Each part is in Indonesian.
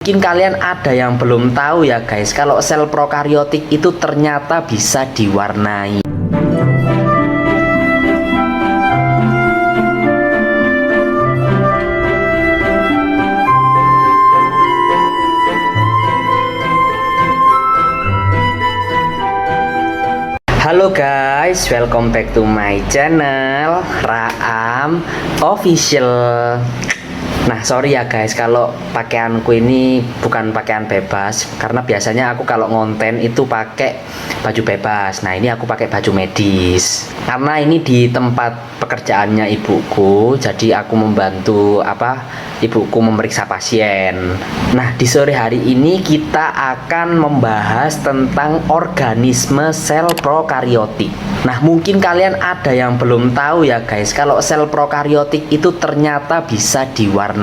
Mungkin kalian ada yang belum tahu ya guys, kalau sel prokariotik itu ternyata bisa diwarnai. Halo guys, welcome back to my channel Raam Official. Nah sorry ya guys, kalau pakaianku ini bukan pakaian bebas, karena biasanya aku kalau ngonten itu pakai baju bebas. Nah ini aku pakai baju medis, karena ini di tempat pekerjaannya ibuku, jadi aku membantu ibuku memeriksa pasien. Nah di sore hari ini kita akan membahas tentang organisme sel prokariotik. Nah mungkin kalian ada yang belum tahu ya guys, kalau sel prokariotik itu ternyata bisa diwarnai.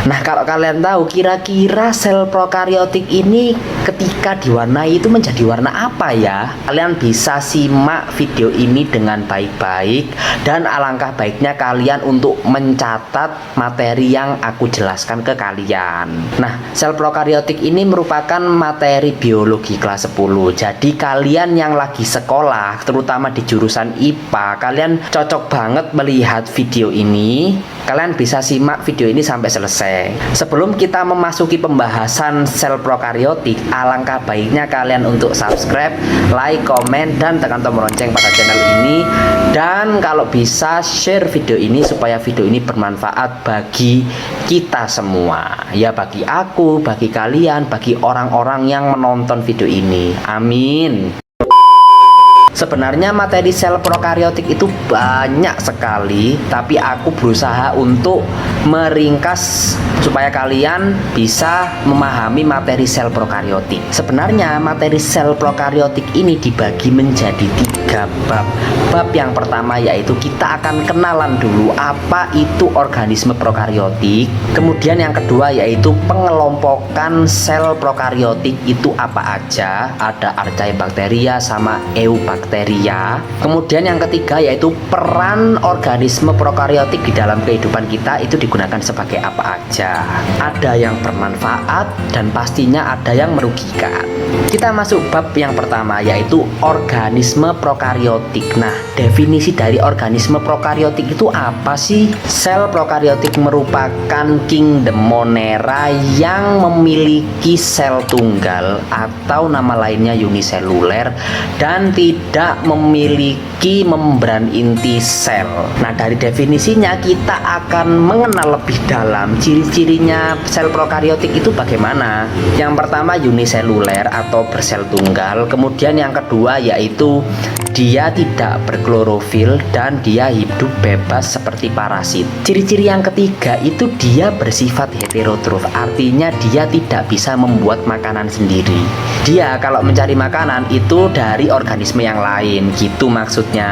Nah kalau kalian tahu, kira-kira sel prokariotik ini ketika diwarnai itu menjadi warna apa ya? Kalian bisa simak video ini dengan baik-baik, dan alangkah baiknya kalian untuk mencatat materi yang aku jelaskan ke kalian. Nah sel prokariotik ini merupakan materi biologi kelas 10. Jadi kalian yang lagi sekolah, terutama di jurusan IPA, kalian cocok banget melihat video ini. Kalian bisa simak video ini sampai selesai. Sebelum kita memasuki pembahasan sel prokariotik, alangkah baiknya kalian untuk subscribe, like, komen, dan tekan tombol lonceng pada channel ini. Dan kalau bisa share video ini supaya video ini bermanfaat bagi kita semua. Ya bagi aku, bagi kalian, bagi orang-orang yang menonton video ini. Amin. Sebenarnya materi sel prokariotik itu banyak sekali, tapi aku berusaha untuk meringkas supaya kalian bisa memahami materi sel prokariotik. Sebenarnya materi sel prokariotik ini dibagi menjadi 3 bab. Bab yang pertama yaitu kita akan kenalan dulu apa itu organisme prokariotik. Kemudian yang kedua yaitu pengelompokan sel prokariotik itu apa aja. Ada Archaebacteria sama Eubacteria. Kemudian yang ketiga yaitu peran organisme prokariotik di dalam kehidupan kita itu digunakan sebagai apa aja. Ada yang bermanfaat dan pastinya ada yang merugikan. Kita masuk bab yang pertama yaitu organisme prokariotik. Nah definisi dari organisme prokariotik itu apa sih? Sel prokariotik merupakan kingdom Monera yang memiliki sel tunggal atau nama lainnya uniseluler dan tidak memiliki membran inti sel. Nah dari definisinya kita akan mengenal lebih dalam ciri-cirinya sel prokariotik itu bagaimana. Yang pertama uniseluler atau bersel tunggal. Kemudian yang kedua yaitu dia tidak berklorofil dan dia hidup bebas seperti parasit. Ciri-ciri yang ketiga itu dia bersifat heterotrof, artinya dia tidak bisa membuat makanan sendiri. Dia kalau mencari makanan itu dari organisme yang lain, gitu maksudnya.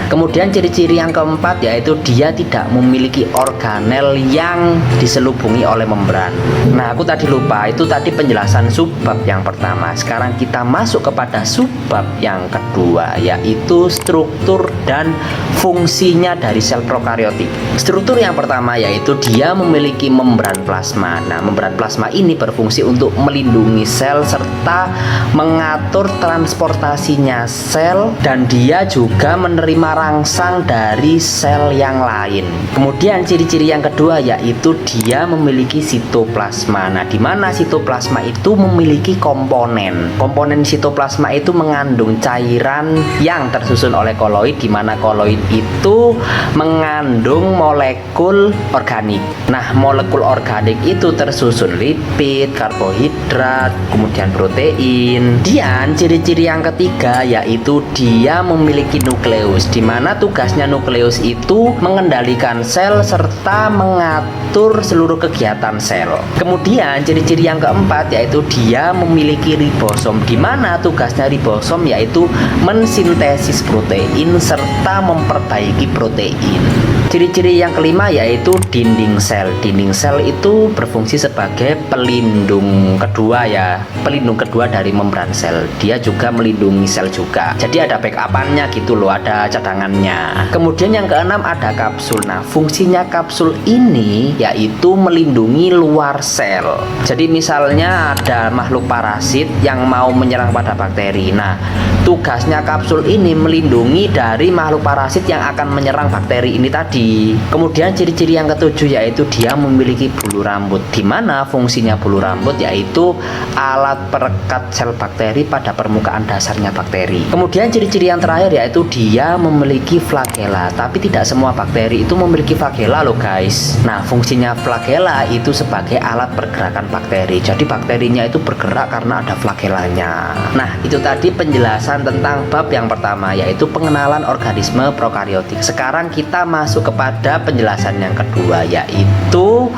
Kemudian ciri-ciri yang keempat yaitu dia tidak memiliki organel yang diselubungi oleh membran. Nah aku tadi lupa, itu tadi penjelasan subbab yang pertama. Sekarang kita masuk kepada subbab yang kedua yaitu struktur dan fungsinya dari sel prokariotik. Struktur yang pertama yaitu dia memiliki membran plasma. Nah membran plasma ini berfungsi untuk melindungi sel serta mengatur transportasinya sel, dan dia juga menerima rangsang dari sel yang lain. Kemudian ciri-ciri yang kedua yaitu dia memiliki sitoplasma. Nah di mana sitoplasma itu memiliki komponen. Komponen sitoplasma itu mengandung cairan yang tersusun oleh koloid, di mana koloid itu mengandung molekul organik. Nah molekul organik itu tersusun lipid, karbohidrat, kemudian protein. Dan ciri-ciri yang ketiga yaitu dia memiliki nukleus, di mana tugasnya nukleus itu mengendalikan sel serta mengatur seluruh kegiatan sel. Kemudian ciri-ciri yang keempat yaitu dia memiliki ribosom, di mana tugasnya ribosom yaitu mensintesis protein serta memperbaiki protein. Ciri-ciri yang kelima yaitu dinding sel. Dinding sel itu berfungsi sebagai pelindung kedua ya, pelindung kedua dari membran sel. Dia juga melindungi sel juga. Jadi ada backupannya gitu loh, ada cadangannya. Kemudian yang keenam ada kapsul. Nah, fungsinya kapsul ini yaitu melindungi luar sel. Jadi misalnya ada makhluk parasit yang mau menyerang pada bakteri. Nah, tugasnya kapsul ini melindungi dari makhluk parasit yang akan menyerang bakteri ini tadi. Kemudian ciri-ciri yang ketujuh yaitu dia memiliki bulu rambut, di mana fungsinya bulu rambut yaitu alat perekat sel bakteri pada permukaan dasarnya bakteri. Kemudian ciri-ciri yang terakhir yaitu dia memiliki flagela, tapi tidak semua bakteri itu memiliki flagela loh guys. Nah, fungsinya flagela itu sebagai alat pergerakan bakteri. Jadi bakterinya itu bergerak karena ada flagelanya. Nah, itu tadi penjelasan tentang bab yang pertama yaitu pengenalan organisme prokariotik. Sekarang kita masuk kepada penjelasan yang kedua yaitu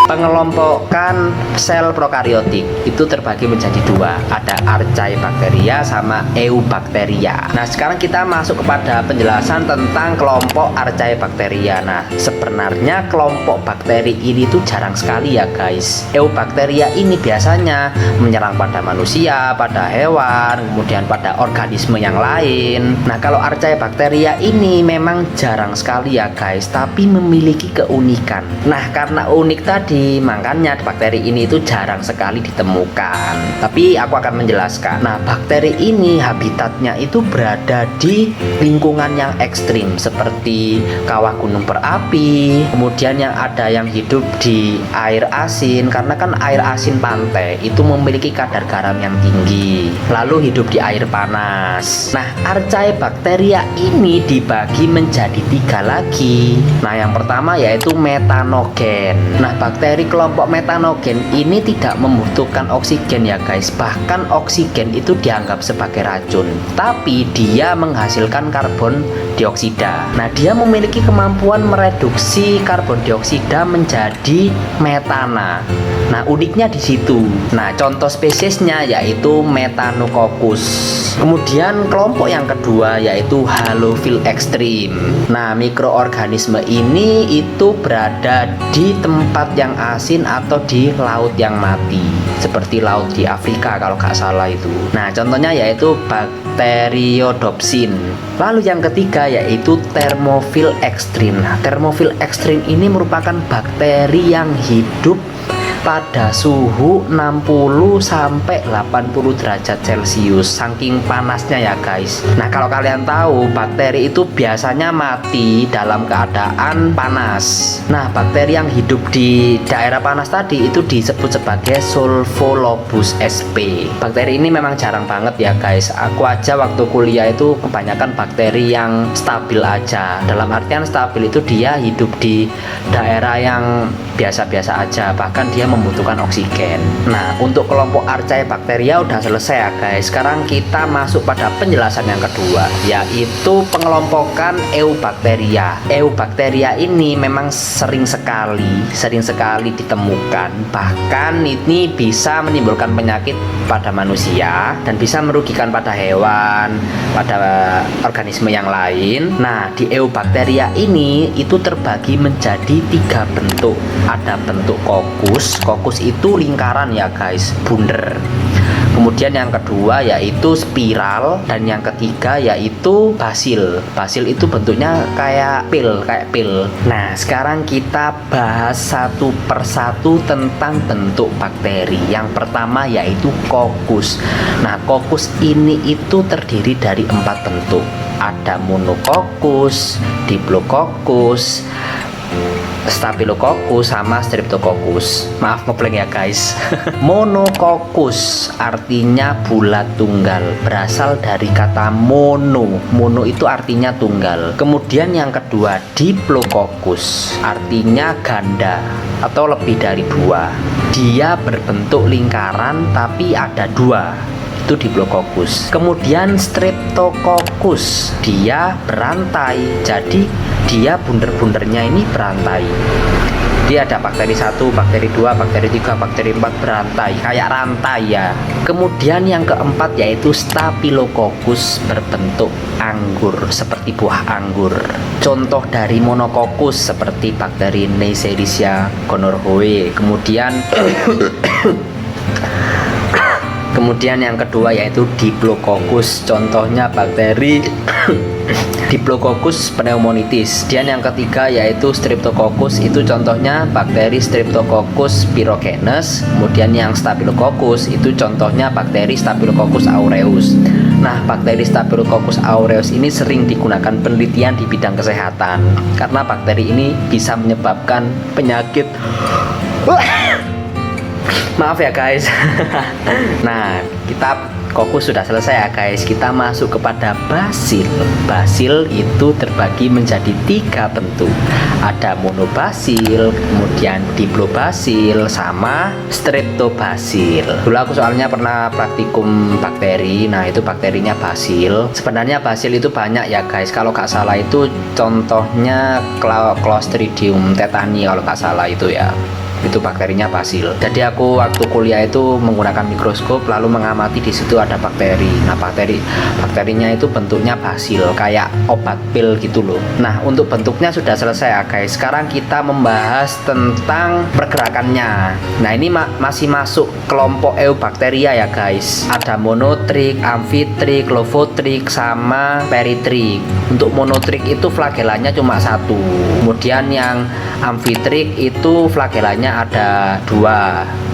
pengelompokan sel prokariotik. Itu terbagi menjadi dua, ada Archaebacteria sama Eubacteria. Nah, sekarang kita masuk kepada penjelasan tentang kelompok Archaebacteria. Nah, sebenarnya kelompok bakteri ini tuh jarang sekali ya guys. Eubacteria ini biasanya menyerang pada manusia, pada hewan, kemudian pada organisme yang lain. Nah, kalau Archaebacteria ini memang jarang sekali ya guys, tapi memiliki keunikan. Nah, karena unik tadi, makanya bakteri ini itu jarang sekali ditemukan. Tapi aku akan menjelaskan. Nah, bakteri ini habitatnya itu berada di lingkungan yang ekstrim seperti kawah gunung berapi, kemudian yang ada yang hidup di air asin karena kan air asin pantai itu memiliki kadar garam yang tinggi, lalu hidup di air panas. Nah, Archaebacteria ini dibagi menjadi tiga lagi. Nah, yang pertama yaitu metanogen. Nah, bakteri kelompok metanogen ini tidak membutuhkan oksigen ya guys. Bahkan oksigen itu dianggap sebagai racun, tapi dia menghasilkan karbon dioksida. Nah, dia memiliki kemampuan mereduksi karbon dioksida menjadi metana. Nah, uniknya di situ. Nah, contoh spesiesnya yaitu Methanococcus. Kemudian kelompok yang kedua yaitu halofil ekstrim. Nah, mikroorganisme ini itu berada di tempat yang asin atau di laut yang mati, seperti laut di Afrika kalau nggak salah itu. Nah, contohnya yaitu Bacteriodopsin. Lalu yang ketiga yaitu termofil ekstrim. Nah, termofil ekstrim ini merupakan bakteri yang hidup pada suhu 60 sampai 80 derajat Celcius. Saking panasnya ya guys. Nah, kalau kalian tahu bakteri itu biasanya mati dalam keadaan panas. Nah, bakteri yang hidup di daerah panas tadi itu disebut sebagai Sulfolobus sp. Bakteri ini memang jarang banget ya guys. Aku aja waktu kuliah itu kebanyakan bakteri yang stabil aja. Dalam artian stabil itu dia hidup di daerah yang biasa-biasa aja, bahkan dia membutuhkan oksigen. Nah, untuk kelompok Archaebacteria udah selesai ya guys. Sekarang kita masuk pada penjelasan yang kedua yaitu pengelompokan Eubacteria. Eubacteria ini memang sering sekali ditemukan, bahkan ini bisa menimbulkan penyakit pada manusia dan bisa merugikan pada hewan, pada organisme yang lain. Nah, di Eubacteria ini itu terbagi menjadi tiga bentuk. Ada bentuk kokus. Kokus itu lingkaran ya guys, bunder. Kemudian yang kedua yaitu spiral, dan yang ketiga yaitu basil. Basil itu bentuknya kayak pil. Nah, sekarang kita bahas satu persatu tentang bentuk bakteri. Yang pertama yaitu kokus. Nah, kokus ini itu terdiri dari 4 bentuk. Ada monokokus, diplococcus, Staphylococcus sama Streptococcus. Maaf ngeblank ya guys. Monococcus artinya bulat tunggal, berasal dari kata mono. Mono itu artinya tunggal. Kemudian yang kedua Diplococcus, artinya ganda atau lebih dari 2. Dia berbentuk lingkaran tapi ada 2. Itu Diplococcus. Kemudian Streptococcus, dia berantai, jadi dia bunder-bundernya ini berantai. Dia ada bakteri 1, bakteri 2, bakteri 3, bakteri 4 berantai, kayak rantai ya. Kemudian yang keempat yaitu Staphylococcus berbentuk anggur seperti buah anggur. Contoh dari monococcus seperti bakteri Neisseria gonorrhoeae. Kemudian yang kedua yaitu Diplococcus, contohnya bakteri Diplococcus pneumonitis. Dan yang ketiga yaitu Streptococcus, itu contohnya bakteri Streptococcus pyogenes. Kemudian yang Staphylococcus itu contohnya bakteri Staphylococcus aureus. Nah, bakteri Staphylococcus aureus ini sering digunakan penelitian di bidang kesehatan karena bakteri ini bisa menyebabkan penyakit maaf ya guys. Nah, kita kokus sudah selesai ya guys. Kita masuk kepada basil. Basil itu terbagi menjadi 3 bentuk. Ada monobasil, kemudian diplobasil, sama streptobasil. Dulu aku soalnya pernah praktikum bakteri. Nah, itu bakterinya basil. Sebenarnya basil itu banyak ya guys. Kalau nggak salah itu contohnya Clostridium tetani kalau nggak salah itu ya. Itu bakterinya basil. Jadi aku waktu kuliah itu menggunakan mikroskop lalu mengamati di situ ada bakteri. Nah, bakterinya itu bentuknya basil, kayak obat pil gitu loh. Nah, untuk bentuknya sudah selesai ya guys. Sekarang kita membahas tentang pergerakannya. Nah, ini masih masuk kelompok Eubacteria ya guys. Ada monotrik, amfitrik, lofotrik, sama peritrik. Untuk monotrik itu flagelanya cuma 1. Kemudian yang amfitrik itu flagelanya ada 2,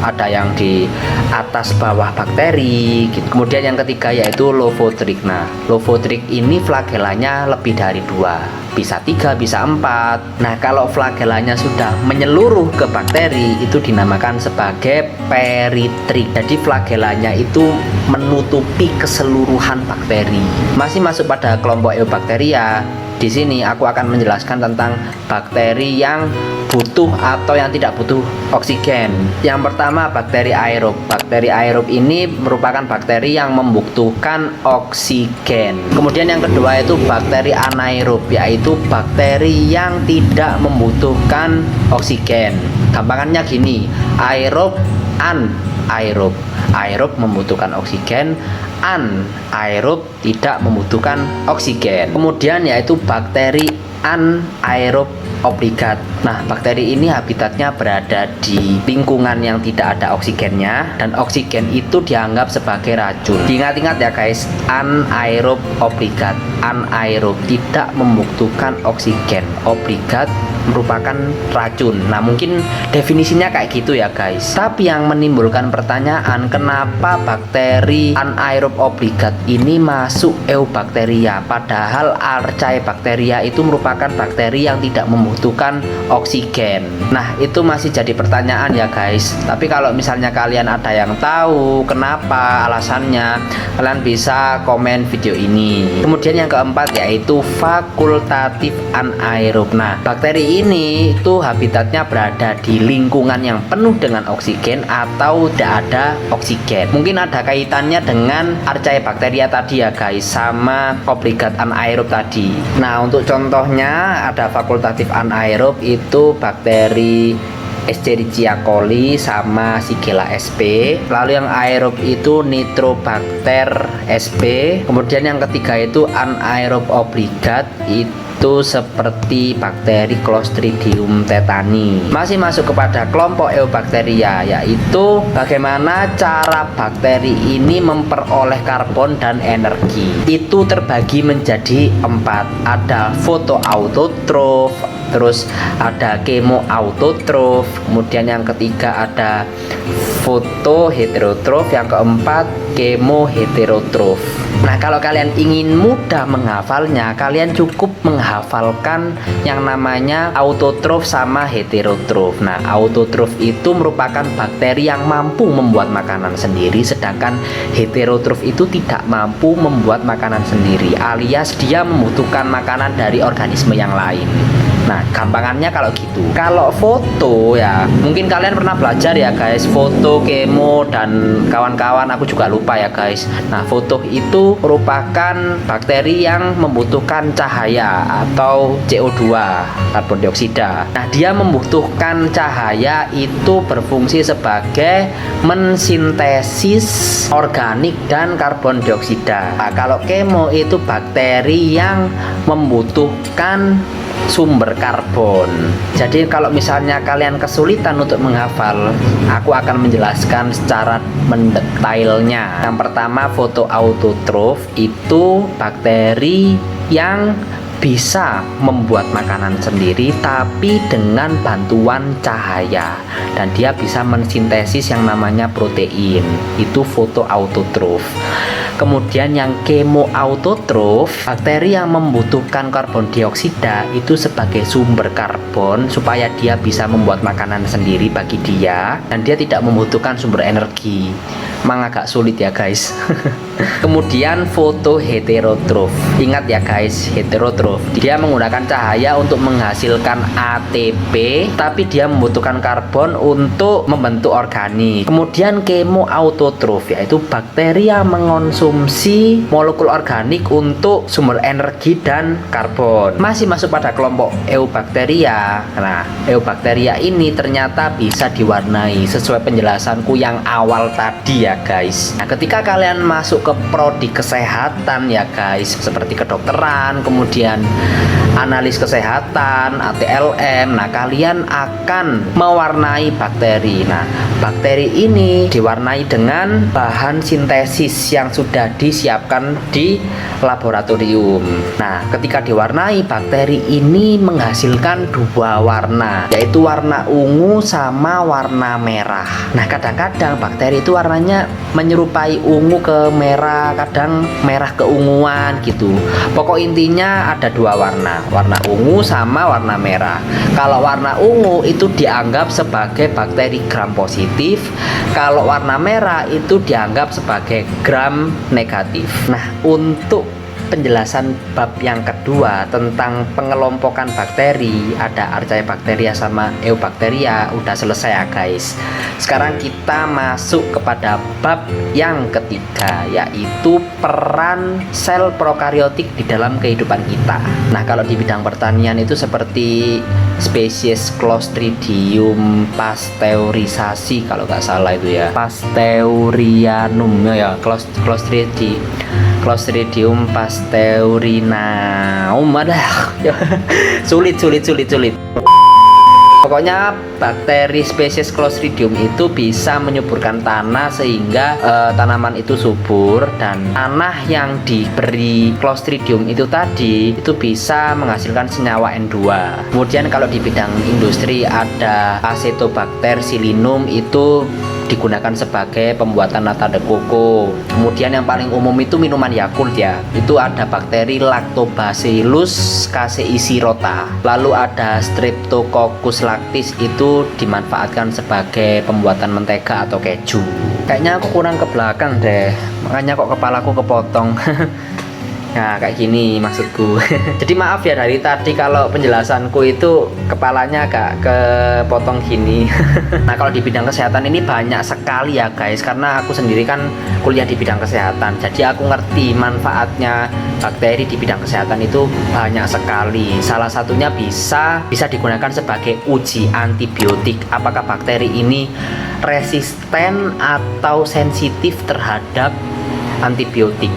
ada yang di atas bawah bakteri gitu. Kemudian yang ketiga yaitu lofotrik. Nah, lofotrik ini flagelanya lebih dari 2, bisa 3, bisa 4. Nah, kalau flagelanya sudah menyeluruh ke bakteri itu dinamakan sebagai peritrik. Jadi flagelanya itu menutupi keseluruhan bakteri. Masih masuk pada kelompok Eubacteria. Di sini aku akan menjelaskan tentang bakteri yang butuh atau yang tidak butuh oksigen. Yang pertama bakteri aerob. Bakteri aerob ini merupakan bakteri yang membutuhkan oksigen. Kemudian yang kedua itu bakteri anaerob, yaitu bakteri yang tidak membutuhkan oksigen. Gampangannya gini, aerob, anaerob. Aerob membutuhkan oksigen, anaerob tidak membutuhkan oksigen. Kemudian yaitu bakteri anaerob obligat. Nah, bakteri ini habitatnya berada di lingkungan yang tidak ada oksigennya, dan oksigen itu dianggap sebagai racun. Diingat-ingat ya guys, anaerob obligat. Anaerob tidak membutuhkan oksigen, obligat merupakan racun. Nah, mungkin definisinya kayak gitu ya guys. Tapi yang menimbulkan pertanyaan, kenapa bakteri anaerob obligat ini masuk Eubacteria, padahal Archaebacteria itu merupakan bakteri yang tidak membutuhkan oksigen. Nah, itu masih jadi pertanyaan ya guys. Tapi kalau misalnya kalian ada yang tahu kenapa alasannya, kalian bisa komen video ini. Kemudian yang keempat yaitu fakultatif anaerob. Nah, bakteri ini itu habitatnya berada di lingkungan yang penuh dengan oksigen atau tidak ada oksigen. Mungkin ada kaitannya dengan Archaebacteria tadi ya guys, sama obligat anaerob tadi. Nah, untuk contohnya ada fakultatif anaerob itu bakteri Escherichia coli sama Shigella sp. Lalu yang aerob itu Nitrobacter sp. Kemudian yang ketiga itu anaerob obligat, itu seperti bakteri Clostridium tetani. Masih masuk kepada kelompok Eubacteria, yaitu bagaimana cara bakteri ini memperoleh karbon dan energi. Itu terbagi menjadi 4. Ada fotoautotrof, terus ada kemoautotrof, kemudian yang ketiga ada fotoheterotrof, yang keempat kemoheterotrof. Nah, kalau kalian ingin mudah menghafalnya, kalian cukup menghafalkan yang namanya autotrof sama heterotrof. Nah, autotrof itu merupakan bakteri yang mampu membuat makanan sendiri, sedangkan heterotrof itu tidak mampu membuat makanan sendiri, alias dia membutuhkan makanan dari organisme yang lain. Nah, gampangannya kalau gitu. Kalau foto ya, mungkin kalian pernah belajar ya guys, foto, kemo, dan kawan-kawan, aku juga lupa ya guys. Nah, foto itu merupakan bakteri yang membutuhkan cahaya atau CO2, karbon dioksida. Nah, dia membutuhkan cahaya itu berfungsi sebagai mensintesis organik dan karbon dioksida. Nah, kalau kemo itu bakteri yang membutuhkan sumber karbon. Jadi kalau misalnya kalian kesulitan untuk menghafal, aku akan menjelaskan secara mendetailnya. Yang pertama, fotoautotrof itu bakteri yang bisa membuat makanan sendiri tapi dengan bantuan cahaya, dan dia bisa mensintesis yang namanya protein. Itu fotoautotrof. Kemudian yang kemoautotrof, bakteri yang membutuhkan karbon dioksida itu sebagai sumber karbon supaya dia bisa membuat makanan sendiri bagi dia, dan dia tidak membutuhkan sumber energi. Memang agak sulit ya guys. Kemudian fotoheterotrof. Ingat ya guys, heterotrof. Dia menggunakan cahaya untuk menghasilkan ATP, tapi dia membutuhkan karbon untuk membentuk organik. Kemudian kemoautotrof, yaitu bakteri yang mengonsumsi molekul organik untuk sumber energi dan karbon. Masih masuk pada kelompok Eubacteria. Nah, Eubacteria ini ternyata bisa diwarnai sesuai penjelasanku yang awal tadi ya guys. Nah, ketika kalian masuk ke prodi kesehatan ya guys, seperti kedokteran, kemudian analis kesehatan, ATLM, nah kalian akan mewarnai bakteri. Nah, bakteri ini diwarnai dengan bahan sintesis yang sudah disiapkan di laboratorium. Nah, ketika diwarnai, bakteri ini menghasilkan dua warna, yaitu warna ungu sama warna merah. Nah, kadang-kadang bakteri itu warnanya menyerupai ungu ke merah, kadang merah ke unguan gitu. Pokok intinya ada dua warna, warna ungu sama warna merah. Kalau warna ungu itu dianggap sebagai bakteri gram positif, kalau warna merah itu dianggap sebagai gram negatif. Nah, untuk penjelasan bab yang kedua tentang pengelompokan bakteri, ada Archaebacteria sama Eubacteria, udah selesai ya guys. Sekarang kita masuk kepada bab yang ketiga, yaitu peran sel prokariotik di dalam kehidupan kita. Nah, kalau di bidang pertanian itu seperti spesies Clostridium pasteurisasi, kalau nggak salah itu ya, Pasteurianum ya, Clostridium pasteurinum, sulit. Pokoknya bakteri spesies Clostridium itu bisa menyuburkan tanah sehingga tanaman itu subur, dan tanah yang diberi Clostridium itu tadi itu bisa menghasilkan senyawa N2. Kemudian kalau di bidang industri ada Acetobacter psilinum, itu digunakan sebagai pembuatan nata de coco. Kemudian yang paling umum itu minuman Yakult ya, itu ada bakteri Lactobacillus casei shirota. Lalu ada Streptococcus lactis, itu dimanfaatkan sebagai pembuatan mentega atau keju. Kayaknya aku kurang ke belakang deh, makanya kok kepalaku kepotong. Nah, kayak gini maksudku. Jadi maaf ya dari tadi kalau penjelasanku itu kepalanya agak kepotong gini. Nah, kalau di bidang kesehatan ini banyak sekali ya guys, karena aku sendiri kan kuliah di bidang kesehatan. Jadi aku ngerti manfaatnya bakteri di bidang kesehatan itu banyak sekali. Salah satunya bisa digunakan sebagai uji antibiotik. Apakah bakteri ini resisten atau sensitif terhadap antibiotik.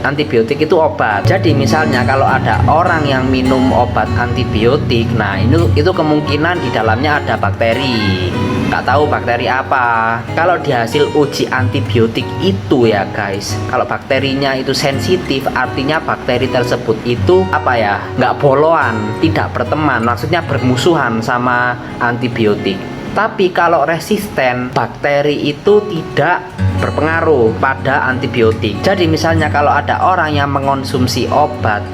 Antibiotik itu obat. Jadi misalnya kalau ada orang yang minum obat antibiotik, nah itu kemungkinan di dalamnya ada bakteri. Nggak tahu bakteri apa. Kalau di hasil uji antibiotik itu ya guys, kalau bakterinya itu sensitif, artinya bakteri tersebut itu apa ya, nggak boloan, tidak berteman, maksudnya bermusuhan sama antibiotik. Tapi kalau resisten, bakteri itu tidak berpengaruh pada antibiotik. Jadi misalnya kalau ada orang yang mengonsumsi obat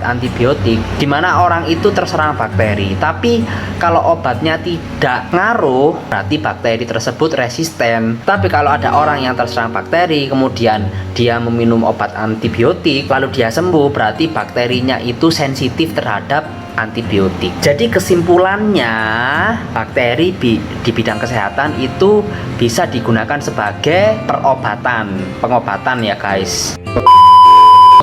antibiotik di mana orang itu terserang bakteri, tapi kalau obatnya tidak ngaruh, berarti bakteri tersebut resisten. Tapi kalau ada orang yang terserang bakteri kemudian dia meminum obat antibiotik lalu dia sembuh, berarti bakterinya itu sensitif terhadap antibiotik. Jadi kesimpulannya, bakteri di bidang kesehatan itu bisa digunakan sebagai pengobatan ya guys.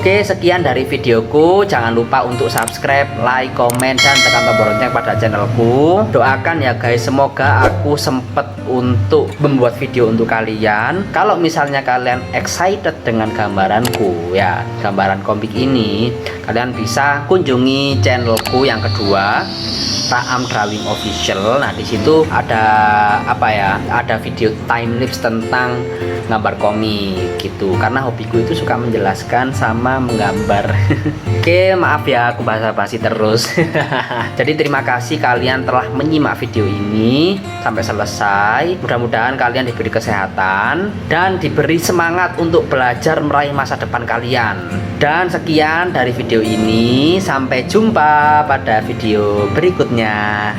Oke, sekian dari videoku. Jangan lupa untuk subscribe, like, komen, dan tekan tombol lonceng pada channelku. Doakan ya guys, semoga aku sempet untuk membuat video untuk kalian. Kalau misalnya kalian excited dengan gambaranku ya, gambaran komik ini, kalian bisa kunjungi channelku yang kedua, Raam Drawing Official. Nah, di situ ada apa ya? Ada video time lapse tentang gambar komik gitu. Karena hobiku itu suka menjelaskan sama menggambar. Oke, maaf ya aku basa-basi terus. Jadi terima kasih kalian telah menyimak video ini sampai selesai. Mudah-mudahan kalian diberi kesehatan dan diberi semangat untuk belajar meraih masa depan kalian. Dan sekian dari video ini, sampai jumpa pada video berikutnya.